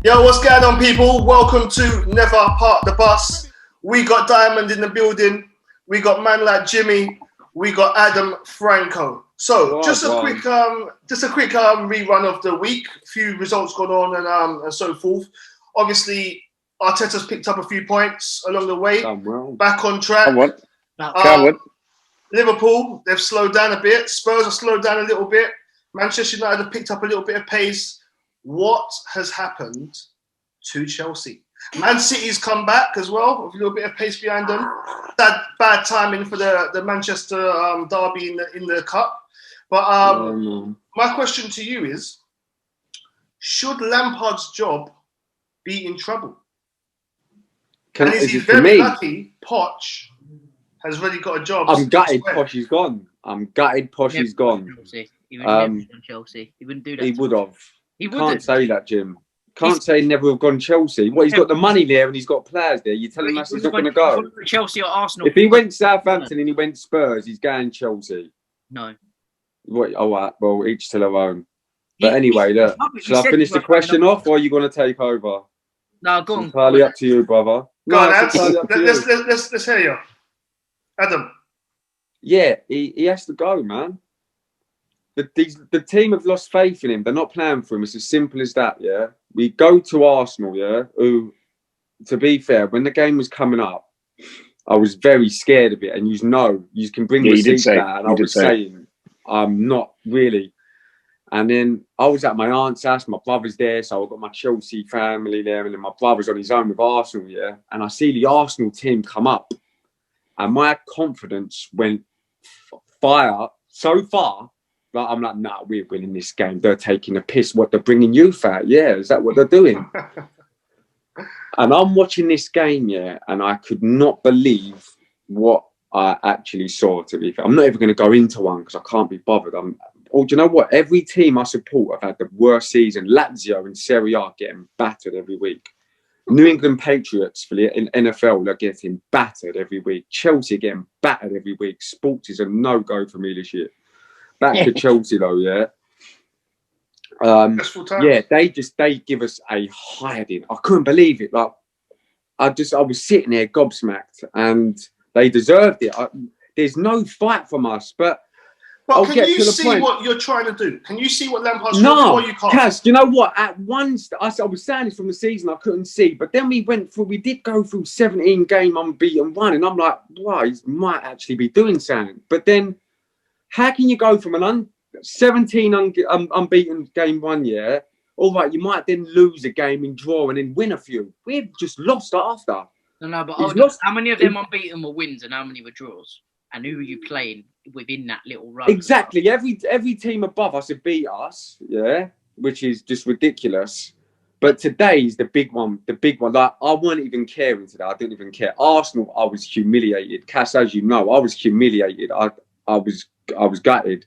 Yo, what's going on, people? Welcome to Never Park the Bus. We got Diamond in the building. We got man like Jimmy. We got Adam Franco. So, just a quick rerun of the week. A few results gone on and so forth. Obviously, Arteta's picked up a few points along the way. Back on track. Liverpool, they've slowed down a bit. Spurs have slowed down a little bit. Manchester United have picked up a little bit of pace. What has happened to Chelsea? Man City's come back as well with a little bit of pace behind them. Bad timing for the Manchester derby in the cup. But my question to you is, should Lampard's job be in trouble? And is he very lucky Poch has already got a job? I'm gutted Poch is gone. He's gone. He would never have gone Chelsea. He wouldn't do that. He would have. He wouldn't. Can't say that, Jim. Can't say never have gone Chelsea. What, he's got the money there and he's got players there. You're telling us he's not going to go? Chelsea or Arsenal. If he went Southampton and he went Spurs, he's going Chelsea. No. What? All right. Well, each to their own. But anyway, look. Shall I finish the question off, or are you going to take over? No, go on. Entirely up to you, brother. Go on, let's hear you, Adam. Yeah, he has to go, man. The team have lost faith in him. They're not playing for him. It's as simple as that, yeah? We go to Arsenal, yeah, who, to be fair, when the game was coming up, I was very scared of it. And you can bring the seats down. And I was saying, I'm not really. And then I was at my aunt's house. My brother's there. So I've got my Chelsea family there. And then my brother's on his own with Arsenal, yeah? And I see the Arsenal team come up. And my confidence went fire so far. But I'm like, nah, we're winning this game. They're taking a piss. What, they're bringing youth out? Yeah, is that what they're doing? And I'm watching this game, yeah, and I could not believe what I actually saw, to be fair. I'm not even going to go into one because I can't be bothered. Do you know what? Every team I support have had the worst season. Lazio and Serie A getting battered every week. New England Patriots for the NFL are getting battered every week. Chelsea getting battered every week. Sports is a no-go for me this year. Back to Chelsea though, yeah. Yeah, they give us a hiding. I couldn't believe it. Like, I was sitting there gobsmacked, and they deserved it. There's no fight from us, but can you see what you're trying to do? Can you see what Lampard's doing? No, you can't. Cass, you know what? At once, I was saying this from the season, I couldn't see, but then we did go through 17 game unbeaten run, and I'm like, wow, he might actually be doing something. But then, how can you go from an 17 unbeaten game 1 year? All right, you might then lose a game and draw and then win a few. We've just lost after. No, but how many of them unbeaten were wins and how many were draws? And who were you playing within that little run? Exactly. Every team above us have beat us, yeah, which is just ridiculous. But today's the big one. Like, I wasn't even caring today. I didn't even care. Arsenal, I was humiliated. Cass, as you know, I was humiliated. I was gutted.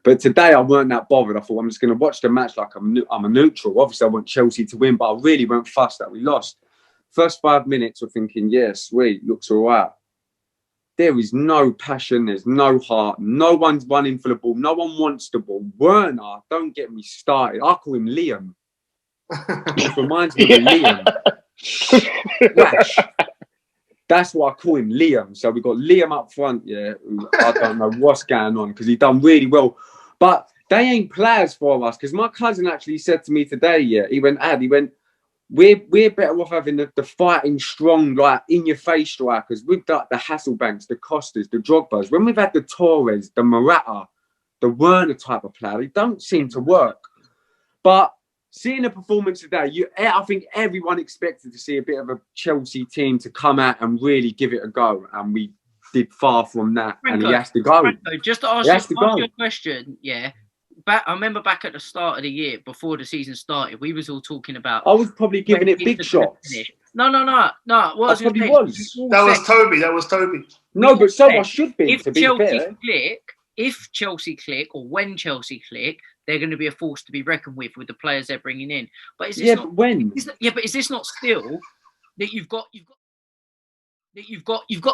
But today I weren't that bothered. I thought I'm just going to watch the match like I'm a neutral. Obviously, I want Chelsea to win, but I really weren't fussed that we lost. First 5 minutes, we're thinking, yeah, sweet, looks all right. There is no passion. There's no heart. No one's running for the ball. No one wants the ball. Werner, don't get me started. I call him Liam. It reminds me of Liam. Rash. That's why I call him Liam. So we've got Liam up front, yeah. I don't know what's going on because he done really well. But they ain't players for us. Because my cousin actually said to me today, yeah, he went, we're better off having the fighting, strong, like in-your-face strikers with the Hasselbanks, the Costas, the Drogbas. When we've had the Torres, the Morata, the Werner type of player, they don't seem to work. But seeing the performance today, I think everyone expected to see a bit of a Chelsea team to come out and really give it a go. And we did far from that. Franco, and he has to go. Franco, just to ask you a question, yeah. I remember back at the start of the year, before the season started, we was all talking about... I was probably giving it big shots. No. That was Toby. No, but so I should be, to be fair. If Chelsea click, or when Chelsea click, they're going to be a force to be reckoned with the players they're bringing in. But is this but when? But is this not still that you've got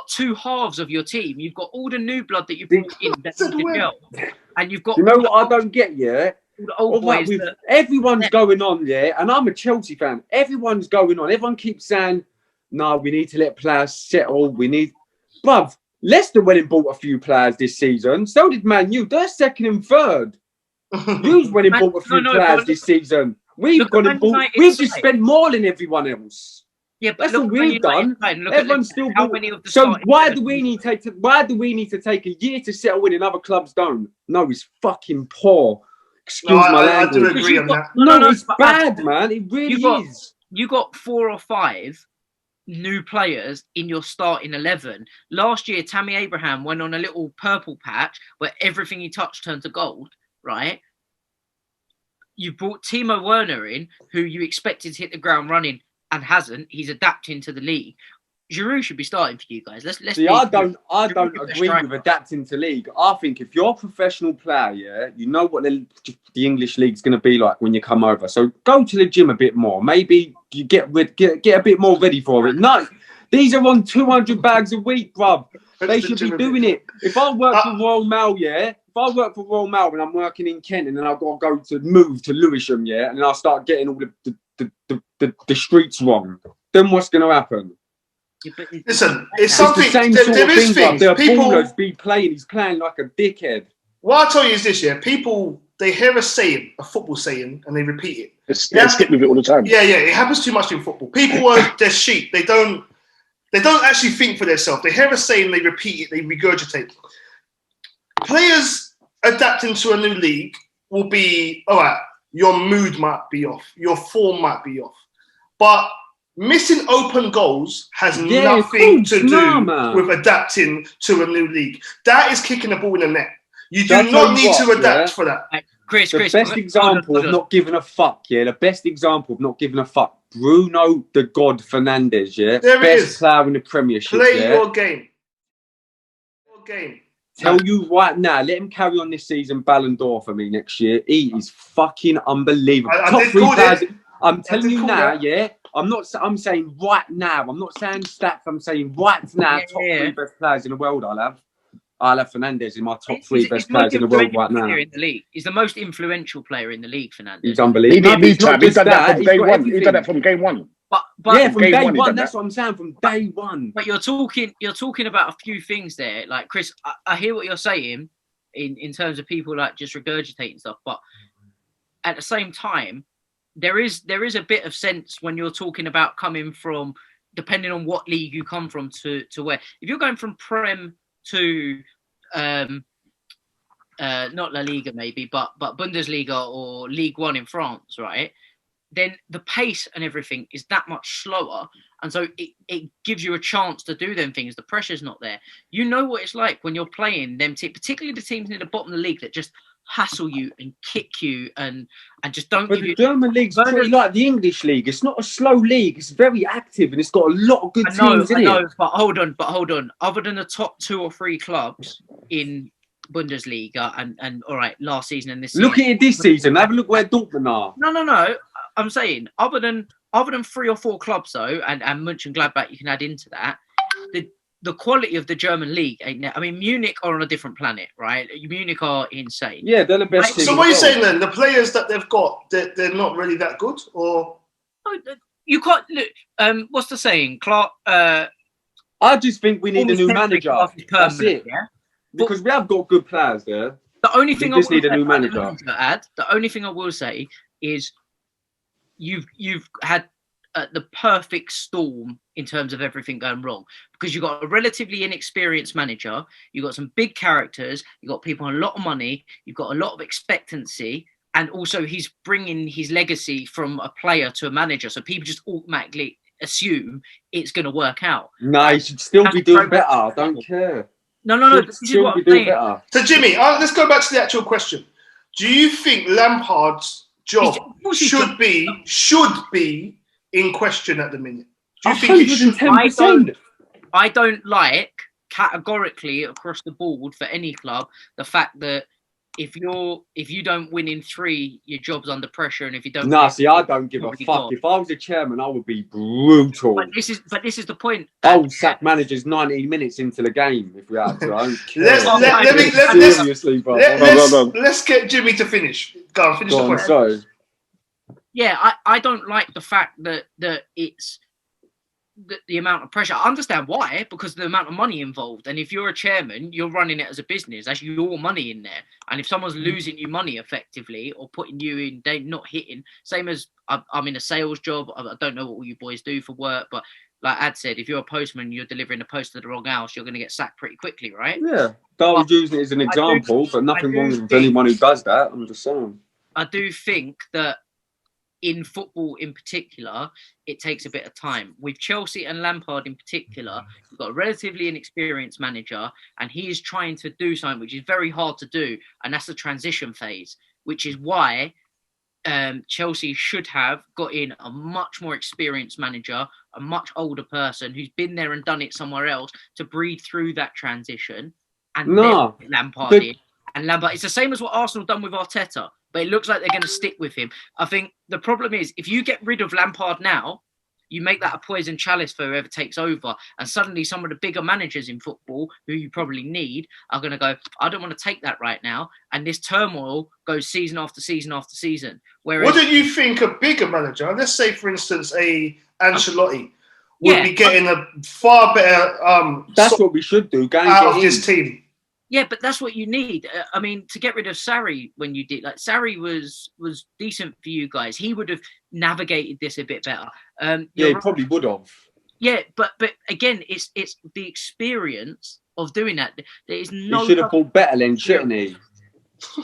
two halves of your team? You've got all the new blood that you brought in that need to gel, and you've got. You know what I don't get? Yeah, the old boys that, everyone's going on, yeah, and I'm a Chelsea fan. Everyone's going on. Everyone keeps saying, "No, we need to let players settle. Bruv, Leicester went and bought a few players this season. So did Man U. They're second and third. You've went and bought a few players this season. We've gone and bought. We've just spent more than everyone else. Yeah, but that's what we've done. Everyone's still bought. So why do we need to take a year to settle in and other clubs don't? No, it's fucking poor. Excuse my language. I do agree on that. No, it's bad, man. It really is. You got 4 or 5 new players in your starting 11. Last year, Tammy Abraham went on a little purple patch where everything he touched turned to gold, right? You brought Timo Werner in, who you expected to hit the ground running and hasn't. He's adapting to the league. Giroud should be starting for you guys. Let's see. I don't agree with adapting to league. I think if you're a professional player, yeah, you know what the English league's going to be like when you come over. So go to the gym a bit more. Maybe you get a bit more ready for it. No, these are on 200 bags a week, bruv. They should be doing it. If I work for Royal Mail, yeah, if I work for Royal Mail and I'm working in Kent and then I've got to move to Lewisham, yeah, and then I'll start getting all the streets wrong, then what's going to happen? Listen, it's something. The same there sort of is thing. things. The People, ballers be playing. He's playing like a dickhead. What I'll tell you is this: yeah, people they hear a saying, a football saying, and they repeat it. They skip with it all the time. Yeah, it happens too much in football. People are they're sheep. They don't actually think for themselves. They hear a saying, they repeat it, they regurgitate. Players adapting to a new league will be all right. Your mood might be off. Your form might be off, but missing open goals has nothing to do with adapting to a new league. That is kicking the ball in the net. You do not need to adapt for that. Chris, the best example of not giving a fuck, yeah. The best example of not giving a fuck. Bruno the God Fernandes, yeah. There best player in the Premiership. Play your game. Your game. Tell you right now, let him carry on this season Ballon d'Or for me next year. He is fucking unbelievable. Top 3 players. I'm telling you now, yeah. I'm saying right now. I'm not saying stats. I'm saying right now. Top 3 best players in the world. I'll have Fernandes in my top 3 best players in the world right now. In the league. He's the most influential player in the league, Fernandes. He's unbelievable. He's done that from day one. He's done that from game one. But yeah, from day one. That's what I'm saying. From day one. But you're talking about a few things there. Like Chris, I hear what you're saying in terms of people like just regurgitating stuff. But at the same time, there is a bit of sense when you're talking about coming from, depending on what league you come from to where. If you're going from Prem to not La Liga maybe, but Bundesliga or Ligue 1 in France, right? Then the pace and everything is that much slower, and so it gives you a chance to do them things. The pressure's not there. You know what it's like when you're playing them, particularly the teams near the bottom of the league that just hassle you and kick you and just don't give you. The German league's pretty like the English league. It's not a slow league. It's very active and it's got a lot of good teams in it. But hold on. Other than the top 2 or 3 clubs in Bundesliga and all right, last season and this season. Look at it this season. Have a look where Dortmund are. No. I'm saying other than 3 or 4 clubs though, and Mönchengladbach you can add into that, the quality of the German league ain't there. I mean, Munich are on a different planet, right? Munich are insane. Yeah, they're the best team. So what are you saying then? The players that they've got, they're not really that good, or you can't look. What's the saying, Clark? I just think we need a new manager. That's it. Yeah, because we have got good players there. The only thing we just need a new manager. The only thing I will say is you've had the perfect storm in terms of everything going wrong, because you've got a relatively inexperienced manager, you've got some big characters, you've got people on a lot of money, you've got a lot of expectancy, and also he's bringing his legacy from a player to a manager, so people just automatically assume it's going to work out. No, he should still be doing better. I don't care. No. This is what I'm saying. Better. So Jimmy, let's go back to the actual question. Do you think Lampard's job should be in question at the minute? Do you think it should? I don't like categorically across the board for any club the fact that if you don't win in 3, your job's under pressure, and if you don't, Nah, see, I don't give a fuck. If I was a chairman, I would be brutal. But this is the point. I would sack managers 19 minutes into the game if we had to. I don't care. Let's get Jimmy to finish. Go on, finish the point. So. Yeah, I don't like the fact that it's the amount of pressure. I understand why, because of the amount of money involved. And if you're a chairman, you're running it as a business. That's your money in there. And if someone's losing you money effectively or putting you in, they're not hitting. Same as I'm in a sales job. I don't know what all you boys do for work, but like Ad said, if you're a postman, you're delivering a post to the wrong house, you're going to get sacked pretty quickly, right? Yeah, I was using it as an example, but nothing wrong with anyone who does that. I'm just saying. I do think that in football in particular, it takes a bit of time. With Chelsea and Lampard in particular, you've got a relatively inexperienced manager, and he is trying to do something which is very hard to do, and that's the transition phase, which is why Chelsea should have got in a much more experienced manager, a much older person who's been there and done it somewhere else to breathe through that transition. And then Lampard in. And Lampard, it's the same as what Arsenal done with Arteta, but it looks like they're going to stick with him. I think the problem is, if you get rid of Lampard now, you make that a poison chalice for whoever takes over. And suddenly some of the bigger managers in football, who you probably need, are going to go, I don't want to take that right now. And this turmoil goes season after season after season. Whereas, what do you think a bigger manager, let's say, for instance, a Ancelotti, would be getting a far better... that's what we should do. Go and out get of this team. Yeah, but that's what you need. I mean, to get rid of Sarri when you did, like, Sarri was decent for you guys. He would have navigated this a bit better. He probably would have. Yeah, but again, it's the experience of doing that. There is no. He should have pulled better then, shouldn't he?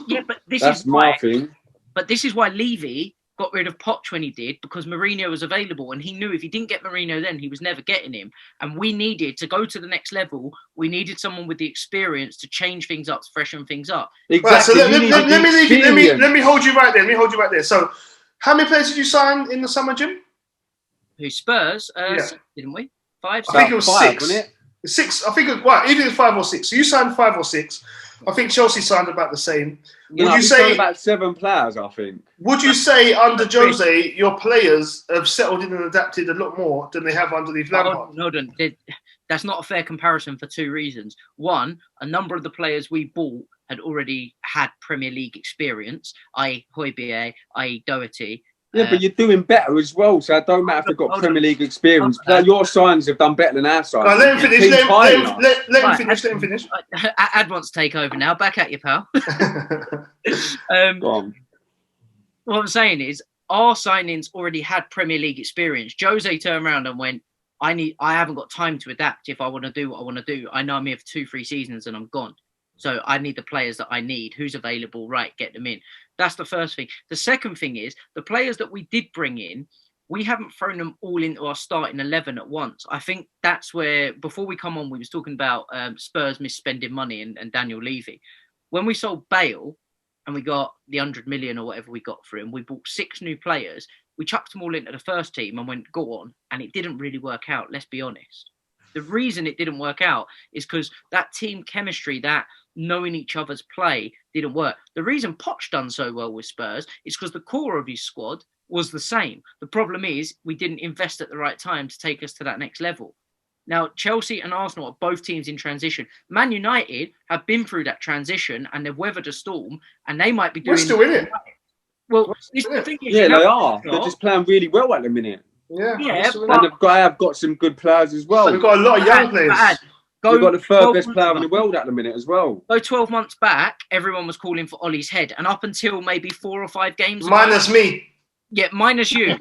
Yeah, but that's my thing. But this is why Levy got rid of Poch when he did, because Mourinho was available, and he knew if he didn't get Mourinho then, he was never getting him. And we needed to go to the next level. We needed someone with the experience to change things up, to freshen things up. Exactly. Right, so let me hold you right there. So, how many players did you sign in the summer, Jim? Who, Spurs? Didn't we? 5. I think it was 6. Wasn't it? 6. I think it was either 5 or 6. So you signed 5 or 6. I think Chelsea signed about the same. Would you say about 7 players? I think. Would you say under Jose, your players have settled in and adapted a lot more than they have underneath Lampard? No, that's not a fair comparison for 2 reasons. One, a number of the players we bought had already had Premier League experience, i.e. Højbjerg, i.e. Doherty. Yeah, but you're doing better as well, so it don't matter if they've got Premier League experience. Your signs have done better than our signs. Let him finish. Let him finish. Ad wants to take over now. Back at you, pal. What I'm saying is, our signings already had Premier League experience. Jose turned around and went, I haven't got time to adapt if I want to do what I want to do. I know I'm here for 2-3 seasons and I'm gone. So I need the players that I need. Who's available? Right, get them in. That's the first thing. The second thing is, the players that we did bring in, we haven't thrown them all into our starting 11 at once. I think that's where, before we come on, we was talking about Spurs misspending money and Daniel Levy. When we sold Bale and we got the 100 million or whatever we got for him, we bought 6 new players. We chucked them all into the first team and went, go on. And it didn't really work out, let's be honest. The reason it didn't work out is because that team chemistry, that knowing each other's play didn't work. The reason Poch done so well with Spurs is because the core of his squad was the same. The problem is we didn't invest at the right time to take us to that next level. Now, Chelsea and Arsenal are both teams in transition. Man United have been through that transition and they've weathered a storm, and they might be doing... We're still in it. Well, the thing is... Yeah, they are. They're just playing really well at the minute. Yeah, and they've got some good players as well. So we've got a lot of young players. We've got the third best player in the world at the minute as well. Go 12 months back, everyone was calling for Ollie's head. And up until maybe 4 or 5 games... Minus me. Yeah, minus you.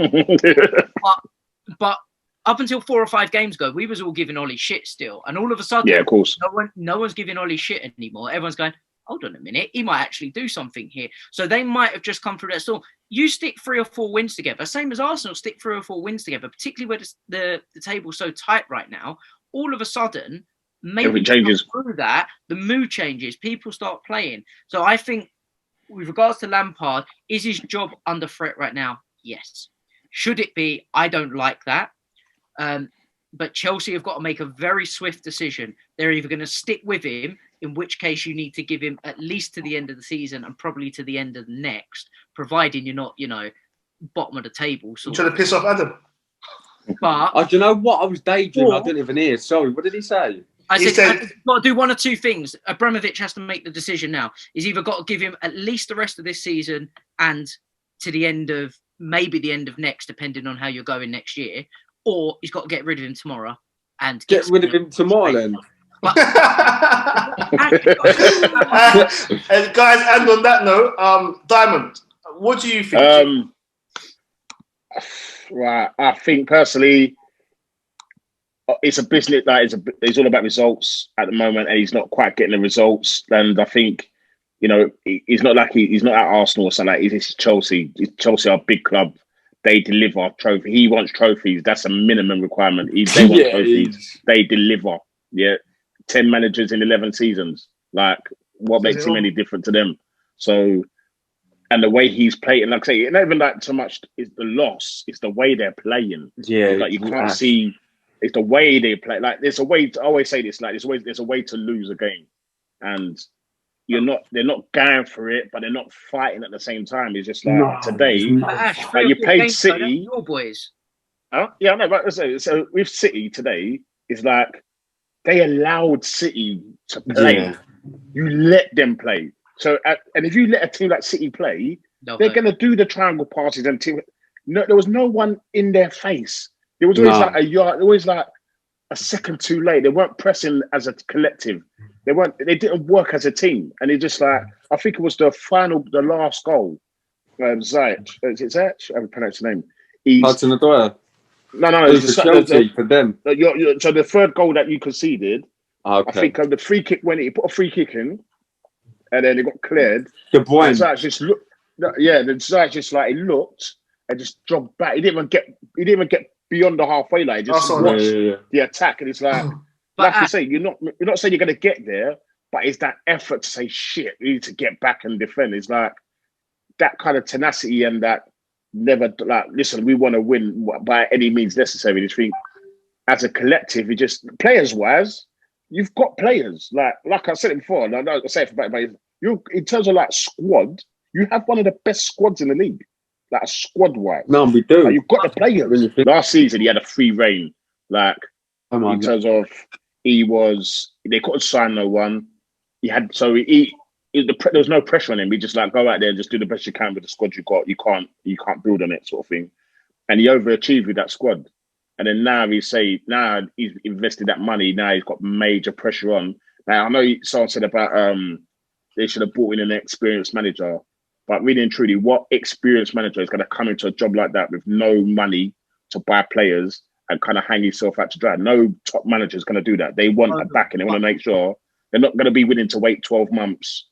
but up until 4 or 5 games ago, we was all giving Ollie shit still. And all of a sudden... Yeah, of course. No one's giving Ollie shit anymore. Everyone's going, hold on a minute, he might actually do something here. So they might have just come through that storm. You stick 3 or 4 wins together, same as Arsenal stick 3 or 4 wins together, particularly where the table's so tight right now. All of a sudden, maybe changes through that, the mood changes, people start playing. So I think with regards to Lampard, is his job under threat right now? Yes. Should it be? I don't like that. But Chelsea have got to make a very swift decision. They're either going to stick with him in which case you need to give him at least to the end of the season and probably to the end of the next, providing you're not, bottom of the table. I'm trying to piss off Adam. But do you know what? I was daydreaming. I didn't even hear. Sorry, what did he say? I said you've got to do one or two things. Abramovich has to make the decision now. He's either got to give him at least the rest of this season and to the end of maybe the end of next, depending on how you're going next year, or he's got to get rid of him tomorrow and get rid of him tomorrow then. And guys, and on that note, Diamond, what do you think? Right, I think personally, it's a business that it's all about results at the moment, and he's not quite getting the results. And I think, he's not like he's not at Arsenal or something. Like it's Chelsea. Chelsea are a big club. They deliver trophy. He wants trophies. That's a minimum requirement. They want trophies. They deliver. Yeah, 10 managers in 11 seasons. Like, what makes him any different to them? So, and the way he's playing, like I say, not even like so much is the loss. It's the way they're playing. Yeah, like you can't see. It's the way they play. Like there's a way. I always say this. Like there's a way to lose a game, and they're not going for it, but they're not fighting at the same time. It's just like today, like you played City. Your boys. Yeah, I know. But so with City today, it's like they allowed City to play. Yeah. You let them play. So, and if you let a team like City play, they're going to do the triangle passes and team. No, there was no one in their face. There was always like a yard, always like a second too late. They weren't pressing as a collective. They didn't work as a team. And it just like, I think it was the last goal. Ziyech, is it Ziyech? I haven't pronounced the name. Hudson-Odoi. No, it was Chelsea for them. So the third goal that you conceded, okay. I think the free kick, when he put a free kick in, and then it got cleared. De Bruyne. Ziyech just looked, then Ziyech just like, he looked and just dropped back. He didn't even get beyond the halfway line. Just watched the attack, and it's like, like you say, you're not saying you're going to get there, but it's that effort to say, shit, we need to get back and defend. It's like that kind of tenacity and that never like, listen, we want to win by any means necessary. I think as a collective, it just players wise, you've got players like I said it before. And I know I say it about you in terms of like squad, you have one of the best squads in the league. Like squad wise, no, we do. Like, you've got the players. Last season, he had a free reign. Like in terms of they couldn't sign no one. He had there was no pressure on him. He just like go out there and just do the best you can with the squad you got. You can't build on it, sort of thing. And he overachieved with that squad. And then now he's invested that money. Now he's got major pressure on. Now I know someone said about they should have brought in an experienced manager. But really and truly, what experienced manager is going to come into a job like that with no money to buy players and kind of hang himself out to dry? No top manager is going to do that. They want a back and they want to make sure they're not going to be willing to wait 12 months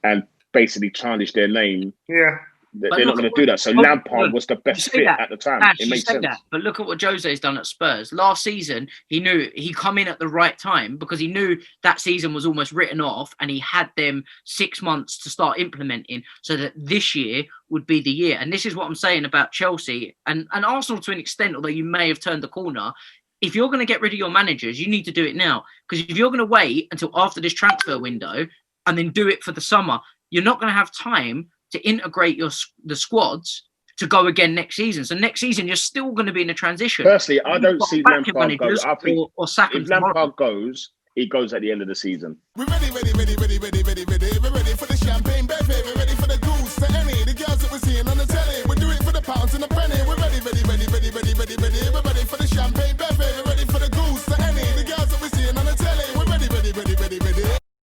and basically tarnish their name. Yeah. They're not going to do that. So Lampard was the best fit at the time. It makes sense. But look at what Jose's done at Spurs. Last season, he knew he come in at the right time because he knew that season was almost written off and he had them 6 months to start implementing so that this year would be the year. And this is what I'm saying about Chelsea and Arsenal to an extent, although you may have turned the corner. If you're going to get rid of your managers, you need to do it now. Because if you're going to wait until after this transfer window and then do it for the summer, you're not going to have time to integrate the squads to go again next season. So next season, you're still going to be in a transition. Personally, I don't see Lampard go. I think or sack him if Lampard goes, he goes at the end of the season. We're ready. We're ready for the champagne, baby. We're ready for the goose, the Emmy, the girls that we're seeing on the telly. We do it for the pounds and the penny.